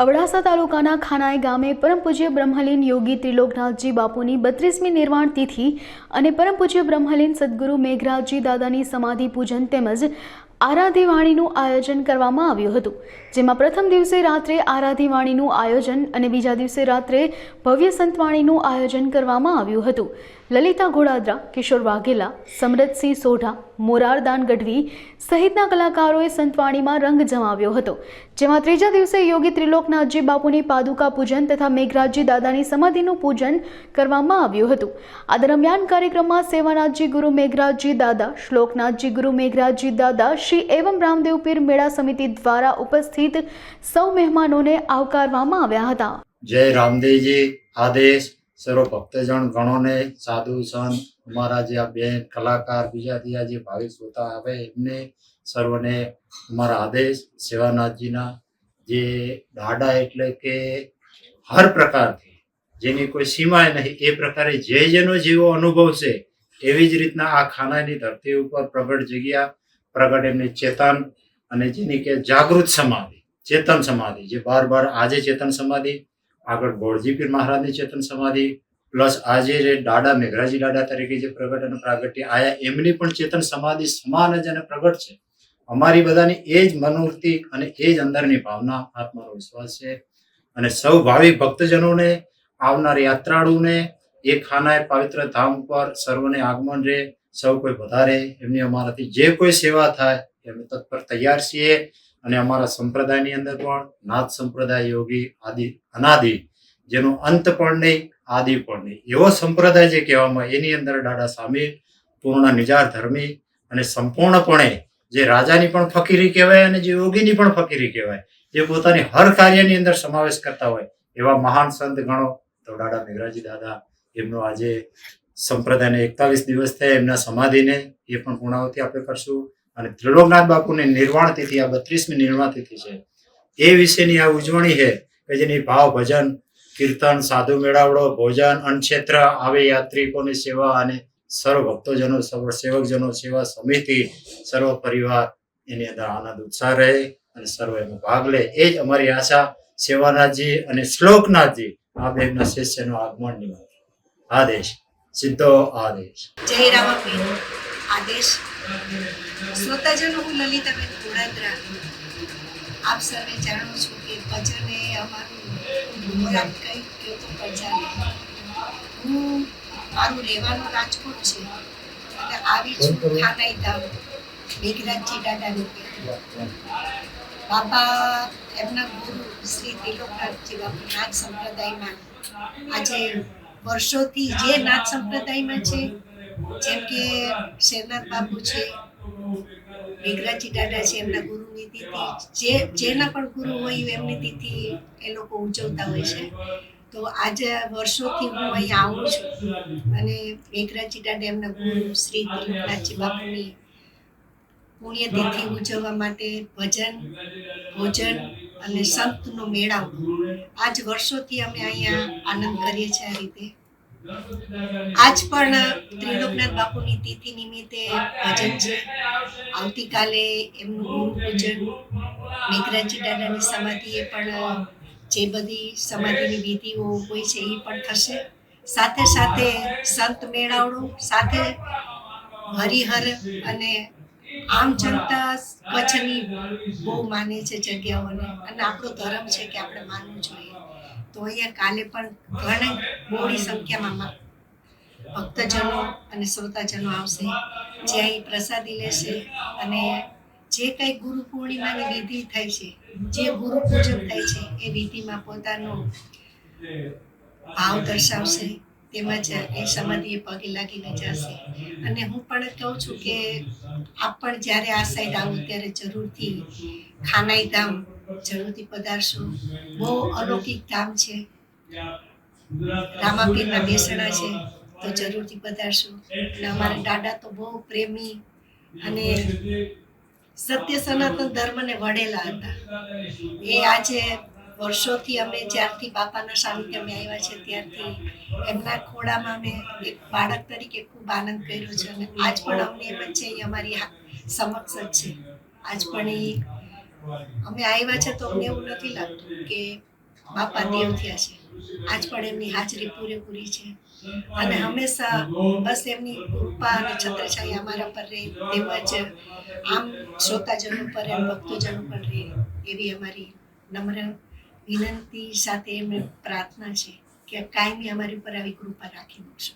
અબડાસા તાલુકાના ખાનાઈ ગામે પરમ પૂજ્ય બ્રહ્મલીન યોગી ત્રિલોકનાથજી બાપુની 32મી નિર્વાણ તિથિ અને પરમ પૂજ્ય બ્રહ્મલીન સદગુરુ મેઘરાજજી દાદાની સમાધિ પૂજન તેમજ આરાધ્યવાણીનું આયોજન કરવામાં આવ્યું હતું, જેમાં પ્રથમ દિવસે રાત્રે આરાધ્યવાણીનું આયોજન અને બીજા દિવસે રાત્રે ભવ્ય સંતવાણીનું આયોજન કરવામાં આવ્યું હતું. લલિતા ઘોડાદરા, કિશોર વાઘેલા, સમરતસિંહ સોઢા, મોરારદાન ગઢવી સહિતના કલાકારોએ સંતવાણીમાં રંગ જમાવ્યો હતો, જેમાં ત્રીજા દિવસે યોગી ત્રિલોકનાથજી બાપુની પાદુકા પૂજન તથા મેઘરાજજી દાદાની સમાધિનું પૂજન કરવામાં આવ્યું હતું. આ દરમિયાન કાર્યક્રમમાં સેવાનાથજી ગુરુ મેઘરાજજી દાદા, શ્લોકનાથજી ગુરુ મેઘરાજજી દાદા, શ્રી એવમ રામદેવ પીર મેળા સમિતિ દ્વારા ઉપસ્થિત સૌ મહેમાનોને આવકારવામાં આવ્યા હતા. જય રામદેવજી આદેશ સર્વ ભક્તજન ગણોને, સાધુ સંત, અમારા જે આ બેન કલાકાર, બીજા જે ભાવિક શ્રોતા આવે એમને સર્વને અમારા આદેશ. સેવાનાથજીના જે દાડા એટલે કે હર પ્રકારથી જેની કોઈ સીમા નહીં, એ પ્રકારે જે જેનો જેવો અનુભવ છે એવી જ રીતના આ ખાનાની ધરતી ઉપર પ્રગટ જગ્યા, પ્રગટ એમની ચેતન અને જેની કે જાગૃત સમાધિ, ચેતન સમાધિ, જે બાર આજે ચેતન સમાધિ, આગળ ગોળજી પીર મહારાજની ચેતન સમાધિ, પ્લસ આજે જે દાદા મેઘરાજી દાદા તરીકે જે પ્રગટ અને પ્રાગટ્ય આયા એમની પણ ચેતન સમાધિ સમાન જ અને પ્રગટ છે. અમારી બધાની એ જ મનોવૃત્તિ અને એ જ અંદરની ભાવના, આત્માનો વિશ્વાસ છે. અને સૌ ભાવિક ભક્તજનોને, આવનાર યાત્રાળુને એ ખાનાએ પવિત્ર ધામ પર સર્વને આગમન રહે, સૌ કોઈ વધારે, એમની અમારાથી જે કોઈ સેવા થાય એમ તત્પર તૈયાર છીએ. અને અમારા સંપ્રદાયની અંદર પણ નાથ સંપ્રદાય યોગી આદિ અનાદિ, જેનો અંત પણ નહીં આદિ પણ નહીં, એવો સંપ્રદાય જે કહેવામાં એની અંદર દાદા સામેલ, પૂર્ણ નિજાર ધર્મી અને સંપૂર્ણપણે જે રાજાની પણ ફકીરી કહેવાય અને જે યોગીની પણ ફકીરી કહેવાય, જે પોતાની હર કાર્યની અંદર સમાવેશ કરતા હોય એવા મહાન સંત ગણો. તો દાદા મેઘરાજી દાદા એમનો આજે સંપ્રદાયને 41 દિવસ થયા એમના સમાધિને, એ પણ પૂર્ણાવતી આપણે કરશું. અને ત્રિલોકનાથ બાપુની નિર્વાણ તિથિ, આ 32મી નિર્વાણ તિથિ છે, એ વિશેની આ ઉજવણી છે કે જેની ભાવ ભજન, કીર્તન, સાધુ મેળાવડો, ભોજન, અન્નક્ષેત્ર, આવે યાત્રિકોની સેવા અને સર્વ ભક્તોજનો, સર્વ સેવકજનો, સેવા સમિતિ, સર્વ પરિવાર એની અંદર આનંદ ઉત્સાહ રહે અને સર્વ એમાં ભાગ લે, એ જ અમારી આશા. સેવાનાથજી અને શ્લોકનાથજી આ બેના શિષ્યનો આગમન નિમિત્તે આદેશ, સીધો આદેશ. જય રામપીર આદેશ. શ્રોતાજનો, હું લલિતાબેન ઘોડાદરા. આપ સર્વે જાણો છો કે ભજન એ અમારું ખોરાક કઈ ગયો તો પ્રજાને. હું મારું રહેવાનું રાજકોટ છે અને આવી છું ખાનાઈ ધામ મેઘરાજજી દાદાની. બાપા એમના ગુરુ શ્રી ત્રિલોકનાથજી બાપુ નાથ સંપ્રદાયમાં આજે વર્ષોથી જે નાથ સંપ્રદાયમાં છે, જેમ કે શેરનાથ બાપુ છે, મેઘરાજી દાદા છે, એમના ગુરુની તિથિ, જેના પણ ગુરુ હોય એમની તિથિ એ લોકો ઉજવતા હોય છે. તો આજે વર્ષોથી હું અહીંયા આવું છું અને મેઘરાજી દાદા એમના ગુરુ શ્રી ત્રિલોકનાથજી બાપુની પુણ્યતિથિ ઉજવવા માટે ભજન, ભોજન અને સંતનો મેળાવો આજ વર્ષોથી અમે અહીંયા આનંદ કરીએ છીએ. આ રીતે આજ પણ ત્રિલોકનાથ બાપુની તિથિ નિમિત્તે ભજન છે. આવતીકાલે એમનું ગુરુ પૂજન, મેઘરાજી દાદાની સમાધિએ પણ જે બધી સમાધિની વિધિઓ હોય છે એ પણ થશે. સાથે સાથે સંત મેળાવડો, સાથે હરિહર અને આમ જનતા કચ્છની બહુ માને છે જગ્યાઓને, અને આપણો ધર્મ છે કે આપણે માનવું જોઈએ. તો અહીંયા કાલે પણ ઘણી મોટી સંખ્યામાં ભક્તજનો અને શ્રોતાજનો આવશે, જે અહીં પ્રસાદી લેશે અને જે કંઈ ગુરુ પૂર્ણિમાની વિધિ થાય છે, જે ગુરુ પૂજન થાય છે, એ વિધિમાં પોતાનો ભાવ દર્શાવશે, તેમજ એ સમાધિએ પગે લાગીને જશે. અને હું પણ કહું છું કે આપ પણ જ્યારે આ સાઈડ આવો ત્યારે જરૂરથી ખાનાઈ ધામ જરૂરથી પધારશો. બહુ અલૌકિક ધામ છે, રામાપીરના બેસણા છે, તો જરૂરથી પધારશો. અને અમારા દાદા તો બહુ પ્રેમી અને સત્ય સનાતન ધર્મને વડેલા હતા. એ આજે વર્ષોથી અમે જ્યારથી બાપાના સાનિધ્ય અમે આવ્યા છે ત્યારથી એમના ખોળામાં અમે એક બાળક તરીકે ખૂબ આનંદ કર્યો છે. અને આજ પણ અમને એમ જ છે, એ અમારી સમક્ષ જ છે. આજ પણ એ અમે આવ્યા છે તો અમને એવું નથી લાગતું કે બાપા દેવ થયા છે. આજ પણ એમની હાજરી પૂરેપૂરી છે અને હંમેશા બસ એમની કૃપા અને છત્રછાયા અમારા પર રહે, તેમજ આમ શ્રોતાજનો પર અને ભક્તજનો પર રહે એવી અમારી નમ્ર વિનંતી સાથે એમને પ્રાર્થના છે કે કાયમી અમારી ઉપર આવી કૃપા રાખી મૂકશો.